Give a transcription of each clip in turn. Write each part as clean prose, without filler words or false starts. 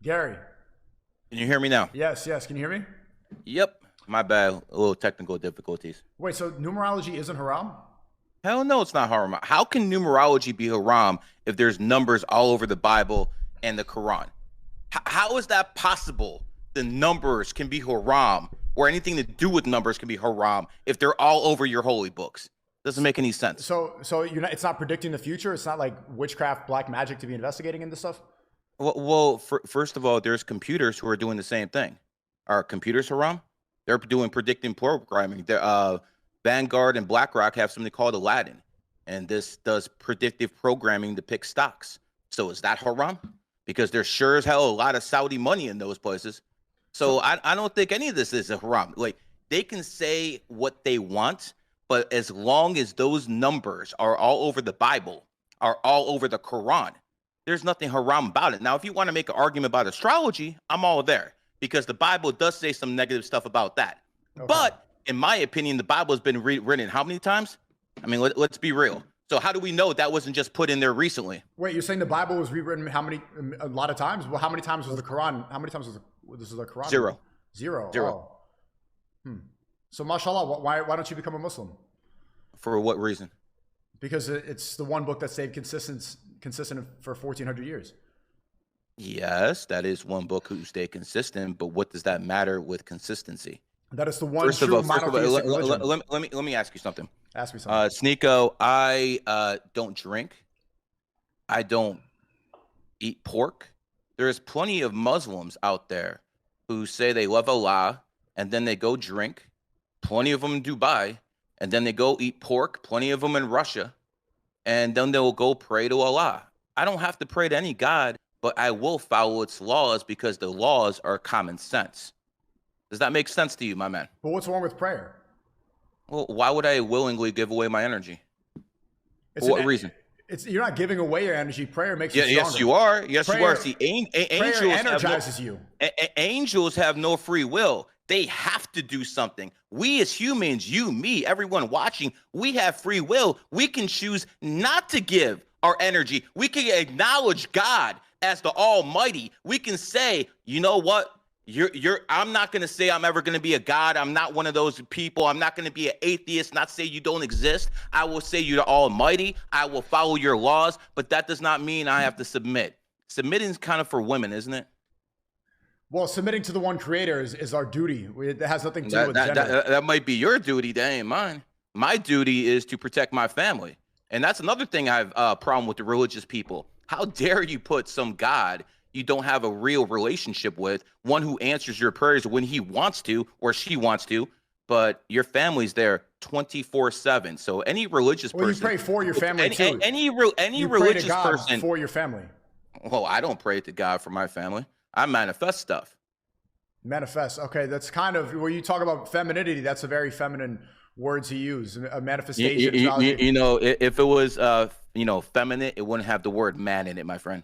Gary. Can you hear me now? Yes, yes. Can you hear me? Yep. My bad. A little technical difficulties. Wait, so numerology isn't haram? Hell no, it's not haram. How can numerology be haram if there's numbers all over the Bible and the Quran? How is that possible? The numbers can be haram, or anything to do with numbers can be haram if they're all over your holy books. Doesn't make any sense. So it's not predicting the future. It's not like witchcraft, black magic to be investigating into stuff. First of all, there's computers who are doing the same thing. Are computers haram? They're doing predicting programming. Vanguard and BlackRock have something called Aladdin, and this does predictive programming to pick stocks. So is that haram? Because there's sure as hell a lot of Saudi money in those places. So I don't think any of this is a haram. Like, they can say what they want, but as long as those numbers are all over the Bible, are all over the Quran, there's nothing haram about it. Now, if you want to make an argument about astrology, I'm all there, because the Bible does say some negative stuff about that. Okay. But in my opinion, the Bible has been written how many times? I mean, let's be real. So how do we know that wasn't just put in there recently? Wait, you're saying the Bible was rewritten how many? A lot of times. Well, how many times was the Quran? How many times was the Quran? Zero. Zero. Zero. Oh. So, mashallah, why don't you become a Muslim? For what reason? Because it's the one book that stayed consistent for 1,400 years. Yes, that is one book who stayed consistent, but what does that matter with consistency? That is the one true monotheistic religion. Let me ask you something. Ask me something. Sneako, I don't drink. I don't eat pork. There's plenty of Muslims out there who say they love Allah, and then they go drink. Plenty of them in Dubai, and then they go eat pork. Plenty of them in Russia, and then they'll go pray to Allah. I don't have to pray to any God, but I will follow its laws because the laws are common sense. Does that make sense to you, my man? But what's wrong with prayer? Well, why would I willingly give away my energy? For what reason? You're not giving away your energy. Prayer makes you stronger. Yes, you are. Yes, prayer, you are. See, angels prayer energizes you. Angels have no free will. They have to do something. We as humans, you, me, everyone watching, we have free will. We can choose not to give our energy. We can acknowledge God as the Almighty. We can say, you know what? I'm not going to say I'm ever going to be a God. I'm not one of those people. I'm not going to be an atheist, not say you don't exist. I will say you're the Almighty. I will follow your laws, but that does not mean I have to submit. Submitting is kind of for women, isn't it? Well, submitting to the one creator is our duty. It has nothing to do with gender. That might be your duty. That ain't mine. My duty is to protect my family. And that's another thing I have a problem with the religious people. How dare you put some God you don't have a real relationship with, one who answers your prayers when he wants to or she wants to, but your family's there 24/7. So any religious person, you pray for your family too. Any religious person for your family. Well, I don't pray to God for my family. I manifest stuff. Manifest. Okay, that's kind of where you talk about femininity. That's a very feminine word to use. A manifestation. You know, if it was feminine, it wouldn't have the word man in it, my friend.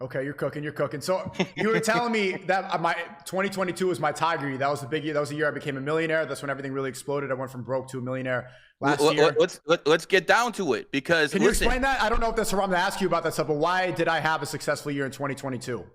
Okay, you're cooking. So you were telling me that my 2022 was my tiger year. That was the big year. That was the year I became a millionaire. That's when everything really exploded. I went from broke to a millionaire last year. Let's get down to it, because can you explain that? I don't know if that's wrong to ask you about that stuff, but why did I have a successful year in 2022?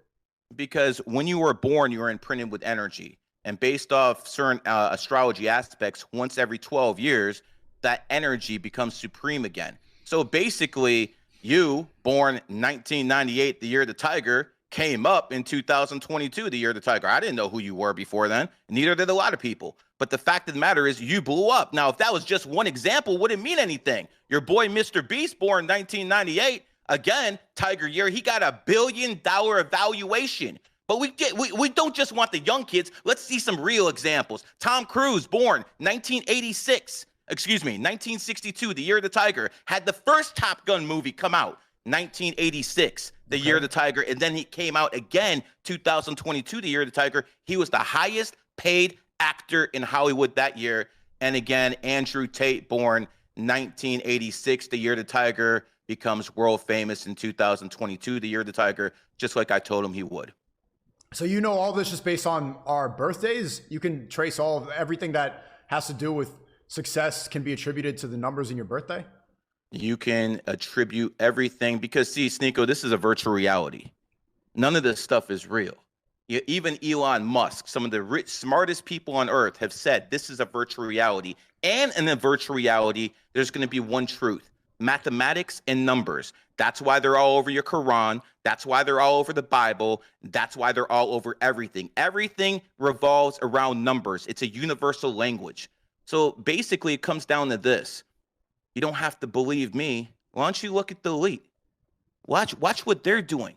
Because when you were born, you were imprinted with energy, and based off certain astrology aspects, once every 12 years, that energy becomes supreme again. So basically, you, born 1998, the year of the tiger, came up in 2022, the year of the tiger. I didn't know who you were before then. Neither did a lot of people. But the fact of the matter is, you blew up. Now, if that was just one example, wouldn't mean anything. Your boy, Mr. Beast, born 1998, again, tiger year, he got $1 billion evaluation. But we don't just want the young kids. Let's see some real examples. Tom Cruise, born 1962, the year of the tiger, had the first Top Gun movie come out, 1986, the year of the tiger, and then he came out again, 2022, the year of the tiger. He was the highest paid actor in Hollywood that year. And again, Andrew Tate, born 1986, the year of the tiger, becomes world famous in 2022, the year of the tiger, just like I told him he would. So you know all this just based on our birthdays? You can trace everything that has to do with success can be attributed to the numbers in your birthday? You can attribute everything because, see, Sneako, this is a virtual reality. None of this stuff is real. Even Elon Musk, some of the smartest people on earth have said this is a virtual reality. And in a virtual reality, there's going to be one truth: mathematics and numbers. That's why they're all over your Quran. That's why they're all over the Bible. That's why they're all over everything. Everything revolves around numbers. It's a universal language. So basically, it comes down to this. You don't have to believe me. Why don't you look at the elite? Watch what they're doing.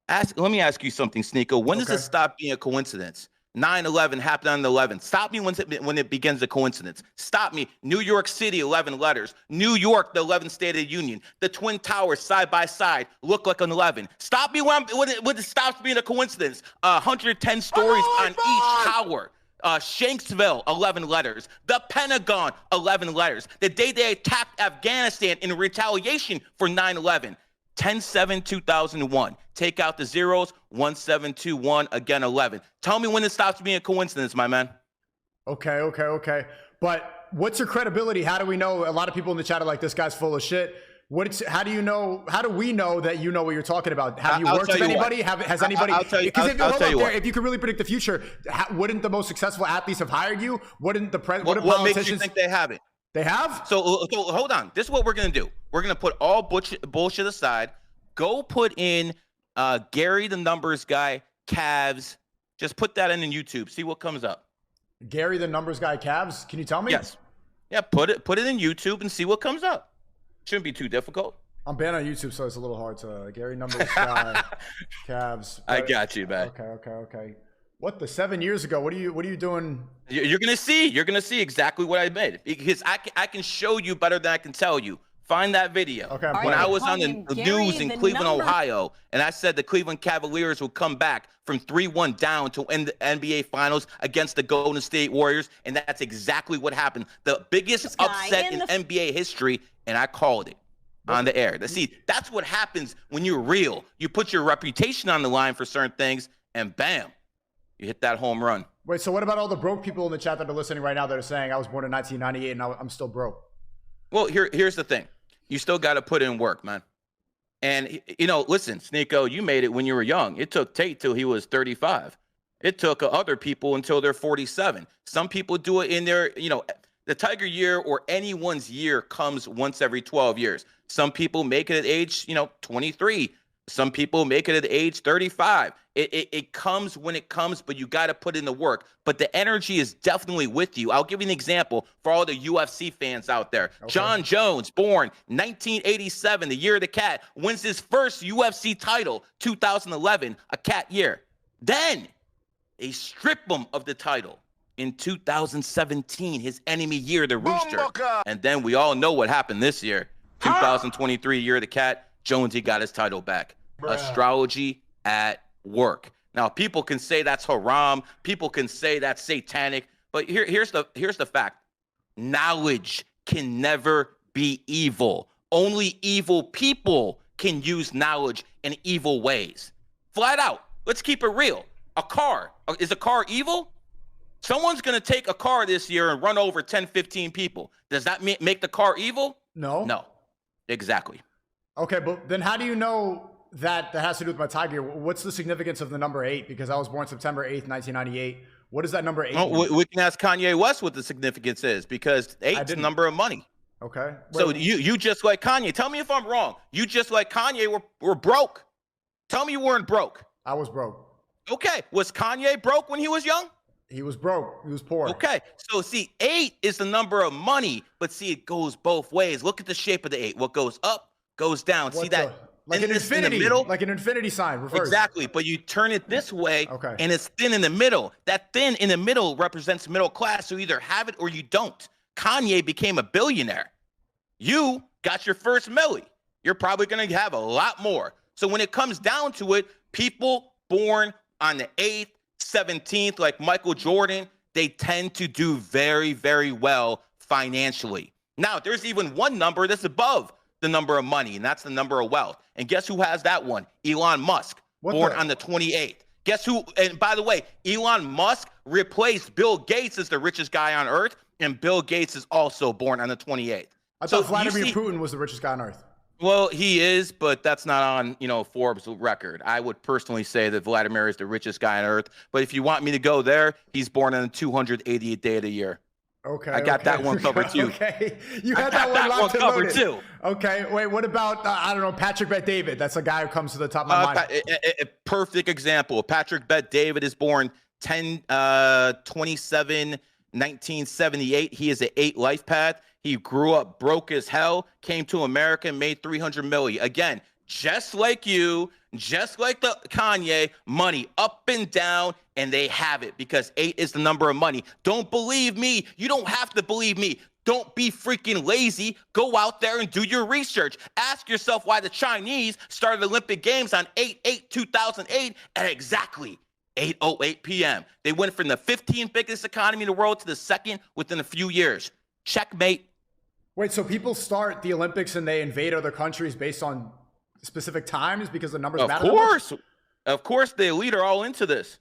Let me ask you something, Sneako. When does it stop being a coincidence? 9/11 happened on the 11th. Stop me when it begins a coincidence. Stop me. New York City, 11 letters. New York, the 11th State of the Union. The Twin Towers side by side look like an 11. Stop me when it stops being a coincidence. 110 stories on each tower. Shanksville, 11 letters. The Pentagon, 11 letters. The day they attacked Afghanistan in retaliation for 9/11. 10/7/2001. Take out the zeros. 1721. Again, 11. Tell me when it stops being a coincidence, my man. Okay. But what's your credibility? How do we know? A lot of people in the chat are like, this guy's full of shit. How do we know that you know what you're talking about? Have you worked with anybody? Has anybody? Because if you could really predict the future, wouldn't the most successful athletes have hired you? Wouldn't the president? What makes you think they haven't? They have? So hold on. This is what we're going to do. We're going to put all bullshit aside. Go put in Gary the numbers guy, Cavs. Just put that in YouTube. See what comes up. Gary the numbers guy, Cavs. Can you tell me? Yes. Yeah, put it in YouTube and see what comes up. Shouldn't be too difficult. I'm banned on YouTube, so it's a little hard to Gary numbers guy, Cavs. I got you, man. Okay. What, the 7 years ago? What are you doing? You're gonna see. You're gonna see exactly what I made, because I can show you better than I can tell you. Find that video. Okay. When I was on the news in Cleveland, Ohio, and I said the Cleveland Cavaliers will come back from 3-1 down to end the NBA Finals against the Golden State Warriors, and that's exactly what happened. The biggest upset in NBA history, and I called it on the air. See, that's what happens when you're real. You put your reputation on the line for certain things, and bam. You hit that home run. Wait, so what about all the broke people in the chat that are listening right now that are saying I was born in 1998 and I'm still broke? Well, here's the thing. You still got to put in work, man. And, listen, Sneako, you made it when you were young. It took Tate till he was 35. It took other people until they're 47. Some people do it in their, the Tiger year or anyone's year comes once every 12 years. Some people make it at age, 23. Some people make it at age 35. It comes when it comes, but you got to put in the work. But the energy is definitely with you. I'll give you an example for all the UFC fans out there. Okay. John Jones, born 1987, the year of the cat, wins his first UFC title, 2011, a cat year. Then they strip him of the title in 2017, his enemy year, the Rooster. And then we all know what happened this year. 2023, year of the cat, Jonesy got his title back. Astrology at work. Now, people can say that's haram. People can say that's satanic. But here's the fact. Knowledge can never be evil. Only evil people can use knowledge in evil ways. Flat out. Let's keep it real. A car. Is a car evil? Someone's going to take a car this year and run over 10, 15 people. Does that make the car evil? No. No. Exactly. Okay, but then how do you know that has to do with my Tiger? What's the significance of the number 8? Because I was born September 8th, 1998. What does that number 8 mean? We can ask Kanye West what the significance is, because 8's the number of money. Okay. So you just like Kanye. Tell me if I'm wrong. You just like Kanye were broke. Tell me you weren't broke. I was broke. Okay. Was Kanye broke when he was young? He was broke. He was poor. Okay. So see, 8 is the number of money, but see, it goes both ways. Look at the shape of the 8. What goes up goes down. See that? Like an infinity, like an infinity sign, reverse. Exactly, but you turn it this way, okay, and it's thin in the middle. That thin in the middle represents middle class, so you either have it or you don't. Kanye became a billionaire. You got your first milli. You're probably going to have a lot more. So when it comes down to it, people born on the 8th, 17th, like Michael Jordan, they tend to do very, very well financially. Now, there's even one number that's above the number of money, and that's the number of wealth. And guess who has that one? Elon Musk, born on the 28th. Guess who? And by the way, Elon Musk replaced Bill Gates as the richest guy on earth, and Bill Gates is also born on the 28th. I thought Vladimir Putin was the richest guy on earth. Well, he is, but that's not on, Forbes record. I would personally say that Vladimir is the richest guy on earth. But if you want me to go there, he's born on the 288th day of the year. Okay, I got that one covered too. Okay, you had that one locked and covered loaded too. Okay, wait. What about I don't know, Patrick Bet-David? That's a guy who comes to the top of my mind. A perfect example. Patrick Bet-David is born 10/27/1978. He is an 8 life path. He grew up broke as hell, came to America, and made 300 million. Again, just like you, just like the Kanye, money up and down, and they have it because 8 is the number of money. Don't believe me. You don't have to believe me. Don't be freaking lazy. Go out there and do your research. Ask yourself why the Chinese started Olympic Games on 8/8/2008 at exactly 8:08 p.m. They went from the 15th biggest economy in the world to the second within a few years. Checkmate. Wait, so people start the Olympics and they invade other countries based on specific times because the numbers matter? Of course, the elite are all into this.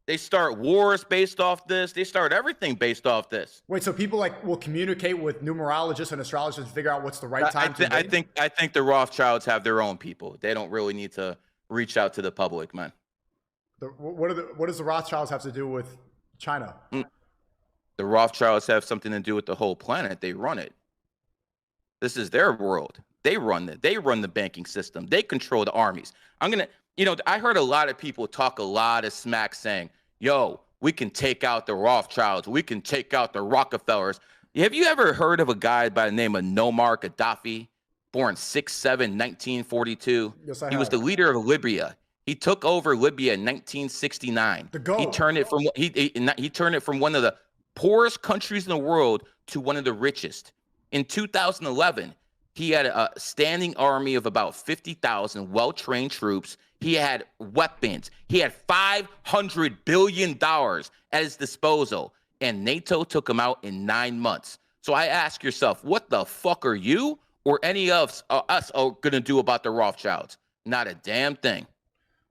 They start wars based off this. They start everything based off this. Wait, so people will communicate with numerologists and astrologers to figure out what's the right time to invade? I think the Rothschilds have their own people. They don't really need to reach out to the public, man. What does the Rothschilds have to do with China? The Rothschilds have something to do with the whole planet. They run it. This is their world. They run it. They run the banking system. They control the armies. I heard a lot of people talk a lot of smack saying, yo, we can take out the Rothschilds. We can take out the Rockefellers. Have you ever heard of a guy by the name of Muammar Gaddafi, born 6/7/1942? Yes, I have. He was the leader of Libya. He took over Libya in 1969. The GOAT. He turned it from one of the poorest countries in the world to one of the richest. In 2011, he had a standing army of about 50,000 well-trained troops. He had weapons. He had $500 billion at his disposal, and NATO took him out in 9 months. So I ask yourself, what the fuck are you or any of us are going to do about the Rothschilds? Not a damn thing.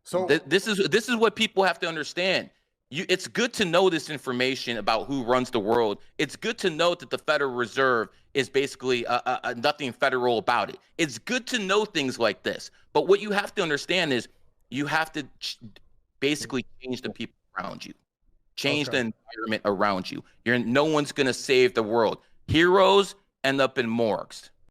So this is what people have to understand. It's good to know this information about who runs the world. It's good to know that the Federal Reserve is basically nothing federal about it. It's good to know things like this. But what you have to understand is you have to basically change the people around you, change the environment around you. No one's going to save the world. Heroes end up in morgues.